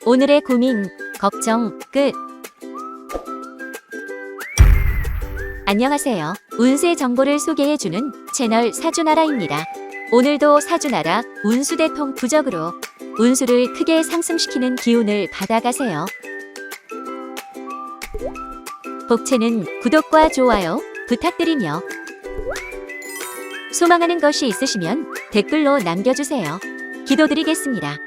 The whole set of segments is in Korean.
오늘의 고민, 걱정 끝. 안녕하세요. 운세 정보를 소개해주는 채널 사주나라입니다. 오늘도 사주나라 운수대통 부적으로 운수를 크게 상승시키는 기운을 받아가세요. 복채는 구독과 좋아요 부탁드리며 소망하는 것이 있으시면 댓글로 남겨주세요. 기도드리겠습니다.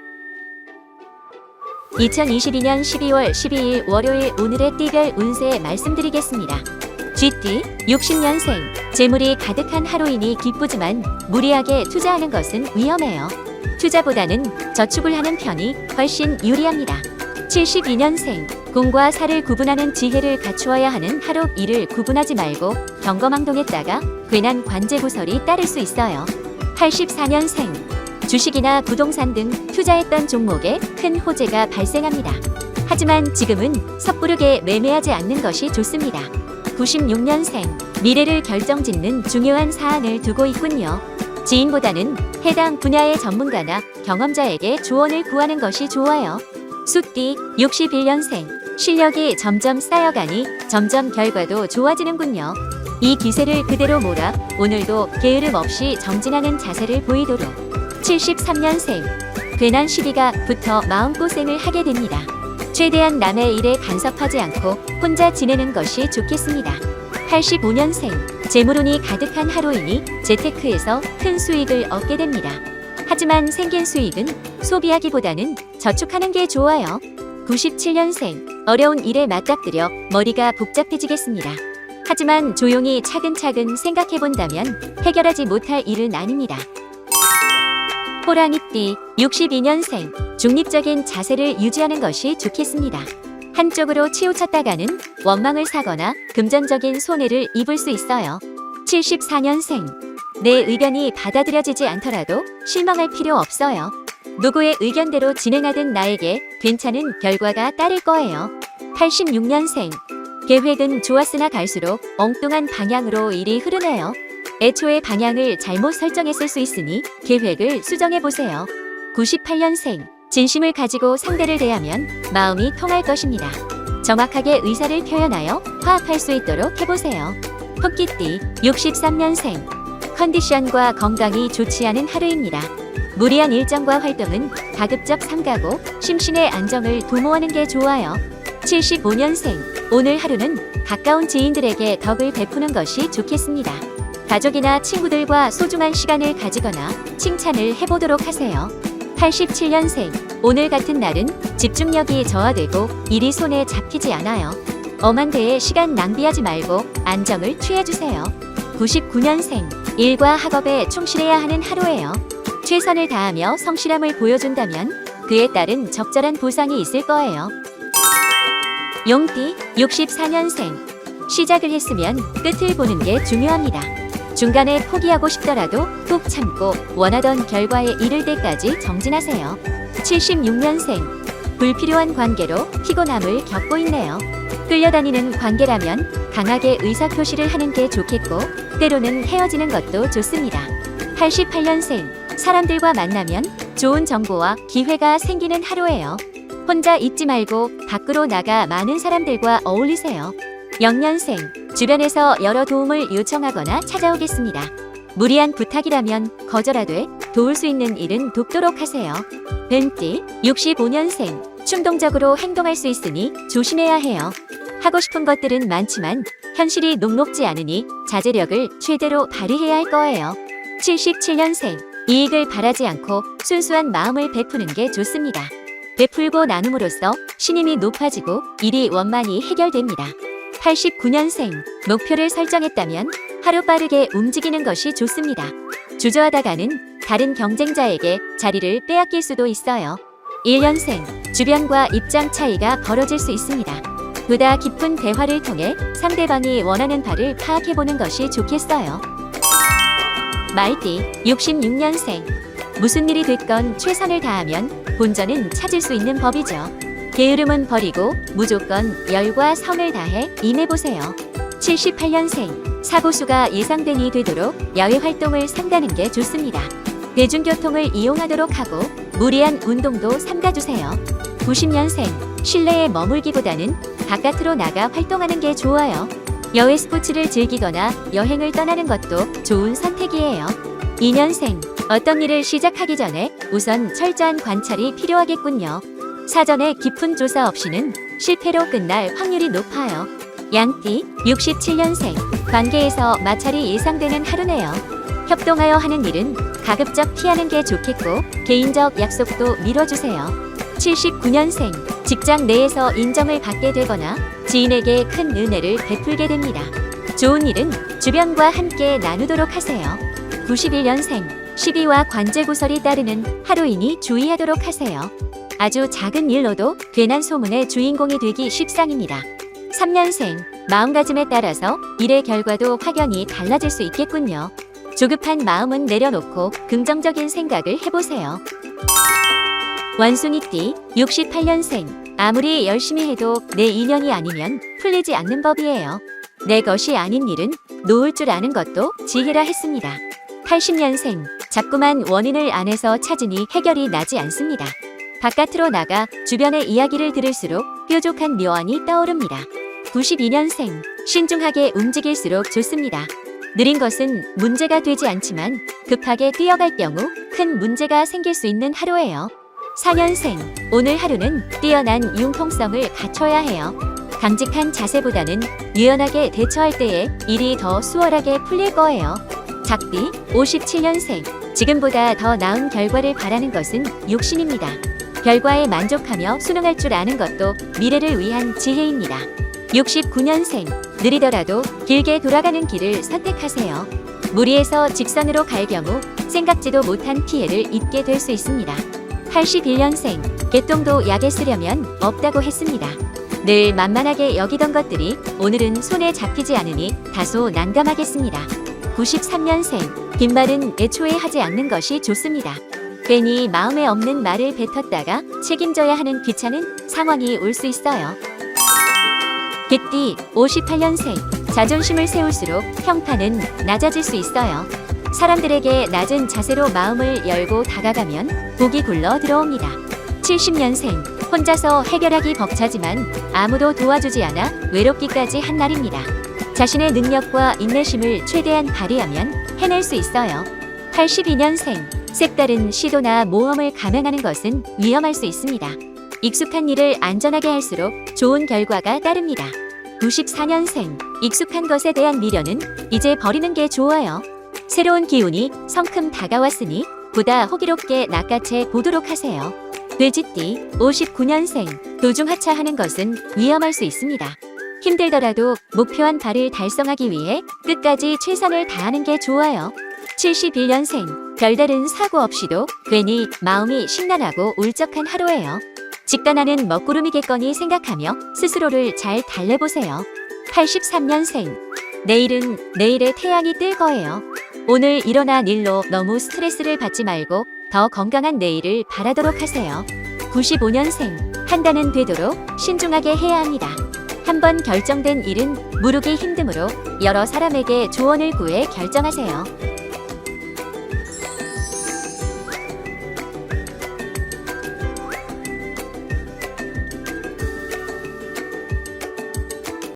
2022년 12월 12일 월요일 오늘의 띠별 운세 말씀드리겠습니다. 쥐띠 60년생 재물이 가득한 하루이니 기쁘지만 무리하게 투자하는 것은 위험해요. 투자보다는 저축을 하는 편이 훨씬 유리합니다. 72년생 공과 사를 구분하는 지혜를 갖추어야 하는 하루 일을 구분하지 말고 경거망동했다가 괜한 관제구설이 따를 수 있어요. 84년생 주식이나 부동산 등 투자했던 종목에 큰 호재가 발생합니다. 하지만 지금은 섣부르게 매매하지 않는 것이 좋습니다. 96년생 미래를 결정짓는 중요한 사안을 두고 있군요. 지인보다는 해당 분야의 전문가나 경험자에게 조언을 구하는 것이 좋아요. 숫띠 61년생 실력이 점점 쌓여가니 점점 결과도 좋아지는군요. 이 기세를 그대로 몰아 오늘도 게으름 없이 정진하는 자세를 보이도록. 73년생 괜한 시비가 붙어 마음고생을 하게 됩니다. 최대한 남의 일에 간섭하지 않고 혼자 지내는 것이 좋겠습니다. 85년생 재물운이 가득한 하루이니 재테크에서 큰 수익을 얻게 됩니다. 하지만 생긴 수익은 소비하기보다는 저축하는 게 좋아요. 97년생 어려운 일에 맞닥뜨려 머리가 복잡해지겠습니다. 하지만 조용히 차근차근 생각해본다면 해결하지 못할 일은 아닙니다. 호랑이띠 62년생 중립적인 자세를 유지하는 것이 좋겠습니다. 한쪽으로 치우쳤다가는 원망을 사거나 금전적인 손해를 입을 수 있어요. 74년생 내 의견이 받아들여지지 않더라도 실망할 필요 없어요. 누구의 의견대로 진행하든 나에게 괜찮은 결과가 따를 거예요. 86년생 계획은 좋았으나 갈수록 엉뚱한 방향으로 일이 흐르네요. 애초에 방향을 잘못 설정했을 수 있으니 계획을 수정해보세요. 98년생 진심을 가지고 상대를 대하면 마음이 통할 것입니다. 정확하게 의사를 표현하여 화합할 수 있도록 해보세요. 토끼띠 63년생 컨디션과 건강이 좋지 않은 하루입니다. 무리한 일정과 활동은 가급적 삼가고 심신의 안정을 도모하는 게 좋아요. 75년생 오늘 하루는 가까운 지인들에게 덕을 베푸는 것이 좋겠습니다. 가족이나 친구들과 소중한 시간을 가지거나 칭찬을 해보도록 하세요. 87년생 오늘 같은 날은 집중력이 저하되고 일이 손에 잡히지 않아요. 엄한 데에 시간 낭비하지 말고 안정을 취해주세요. 99년생 일과 학업에 충실해야 하는 하루예요. 최선을 다하며 성실함을 보여준다면 그에 따른 적절한 보상이 있을 거예요. 용띠 64년생 시작을 했으면 끝을 보는 게 중요합니다. 중간에 포기하고 싶더라도 꾹 참고 원하던 결과에 이를 때까지 정진하세요. 76년생 불필요한 관계로 피곤함을 겪고 있네요. 끌려다니는 관계라면 강하게 의사표시를 하는 게 좋겠고 때로는 헤어지는 것도 좋습니다. 88년생 사람들과 만나면 좋은 정보와 기회가 생기는 하루예요. 혼자 있지 말고 밖으로 나가 많은 사람들과 어울리세요. 0년생 주변에서 여러 도움을 요청하거나 찾아오겠습니다. 무리한 부탁이라면 거절하되 도울 수 있는 일은 돕도록 하세요. 뱀띠 65년생 충동적으로 행동할 수 있으니 조심해야 해요. 하고 싶은 것들은 많지만 현실이 녹록지 않으니 자제력을 최대로 발휘해야 할 거예요. 77년생 이익을 바라지 않고 순수한 마음을 베푸는 게 좋습니다. 베풀고 나눔으로써 신임이 높아지고 일이 원만히 해결됩니다. 89년생 목표를 설정했다면 하루빠르게 움직이는 것이 좋습니다. 주저하다가는 다른 경쟁자에게 자리를 빼앗길 수도 있어요. 1년생 주변과 입장 차이가 벌어질 수 있습니다. 보다 깊은 대화를 통해 상대방이 원하는 바를 파악해보는 것이 좋겠어요. 말띠 66년생 무슨 일이 됐건 최선을 다하면 본전은 찾을 수 있는 법이죠. 게으름은 버리고 무조건 열과 성을 다해 임해보세요. 78년생 사고수가 예상된이 되도록 야외 활동을 삼가는 게 좋습니다. 대중교통을 이용하도록 하고 무리한 운동도 삼가주세요. 90년생, 실내에 머물기보다는 바깥으로 나가 활동하는 게 좋아요. 여외 스포츠를 즐기거나 여행을 떠나는 것도 좋은 선택이에요. 2년생, 어떤 일을 시작하기 전에 우선 철저한 관찰이 필요하겠군요. 사전에 깊은 조사 없이는 실패로 끝날 확률이 높아요. 양띠, 67년생, 관계에서 마찰이 예상되는 하루네요. 협동하여 하는 일은 가급적 피하는 게 좋겠고 개인적 약속도 미뤄주세요. 79년생, 직장 내에서 인정을 받게 되거나 지인에게 큰 은혜를 베풀게 됩니다. 좋은 일은 주변과 함께 나누도록 하세요. 91년생, 시비와 관제구설이 따르는 하루이니 주의하도록 하세요. 아주 작은 일로도 괜한 소문의 주인공이 되기 십상입니다. 3년생, 마음가짐에 따라서 일의 결과도 확연히 달라질 수 있겠군요. 조급한 마음은 내려놓고 긍정적인 생각을 해보세요. 원숭이띠, 68년생, 아무리 열심히 해도 내 인연이 아니면 풀리지 않는 법이에요. 내 것이 아닌 일은 놓을 줄 아는 것도 지혜라 했습니다. 80년생, 자꾸만 원인을 안에서 찾으니 해결이 나지 않습니다. 바깥으로 나가 주변의 이야기를 들을수록 뾰족한 묘안이 떠오릅니다. 92년생, 신중하게 움직일수록 좋습니다. 느린 것은 문제가 되지 않지만 급하게 뛰어갈 경우 큰 문제가 생길 수 있는 하루예요. 4년생, 오늘 하루는 뛰어난 융통성을 갖춰야 해요. 강직한 자세보다는 유연하게 대처할 때에 일이 더 수월하게 풀릴 거예요. 작띠, 57년생, 지금보다 더 나은 결과를 바라는 것은 욕심입니다. 결과에 만족하며 순응할 줄 아는 것도 미래를 위한 지혜입니다. 69년생, 느리더라도 길게 돌아가는 길을 선택하세요. 무리해서 직선으로 갈 경우 생각지도 못한 피해를 입게 될 수 있습니다. 81년생, 개똥도 약에 쓰려면 없다고 했습니다. 늘 만만하게 여기던 것들이 오늘은 손에 잡히지 않으니 다소 난감하겠습니다. 93년생, 빈말은 애초에 하지 않는 것이 좋습니다. 괜히 마음에 없는 말을 뱉었다가 책임져야 하는 귀찮은 상황이 올 수 있어요. 개띠, 58년생, 자존심을 세울수록 평판은 낮아질 수 있어요. 사람들에게 낮은 자세로 마음을 열고 다가가면 복이 굴러 들어옵니다. 70년생, 혼자서 해결하기 벅차지만 아무도 도와주지 않아 외롭기까지 한 날입니다. 자신의 능력과 인내심을 최대한 발휘하면 해낼 수 있어요. 82년생, 색다른 시도나 모험을 감행하는 것은 위험할 수 있습니다. 익숙한 일을 안전하게 할수록 좋은 결과가 따릅니다. 94년생, 익숙한 것에 대한 미련은 이제 버리는 게 좋아요. 새로운 기운이 성큼 다가왔으니 보다 호기롭게 낚아채 보도록 하세요. 돼지띠, 59년생, 도중하차하는 것은 위험할 수 있습니다. 힘들더라도 목표한 바를 달성하기 위해 끝까지 최선을 다하는 게 좋아요. 71년생, 별다른 사고 없이도 괜히 마음이 심란하고 울적한 하루예요. 직단하는 먹구름이겠거니 생각하며 스스로를 잘 달래보세요. 83년생, 내일은 내일의 태양이 뜰 거예요. 오늘 일어난 일로 너무 스트레스를 받지 말고 더 건강한 내일을 바라도록 하세요. 95년생, 판단은 되도록 신중하게 해야 합니다. 한번 결정된 일은 무르기 힘드므로 여러 사람에게 조언을 구해 결정하세요.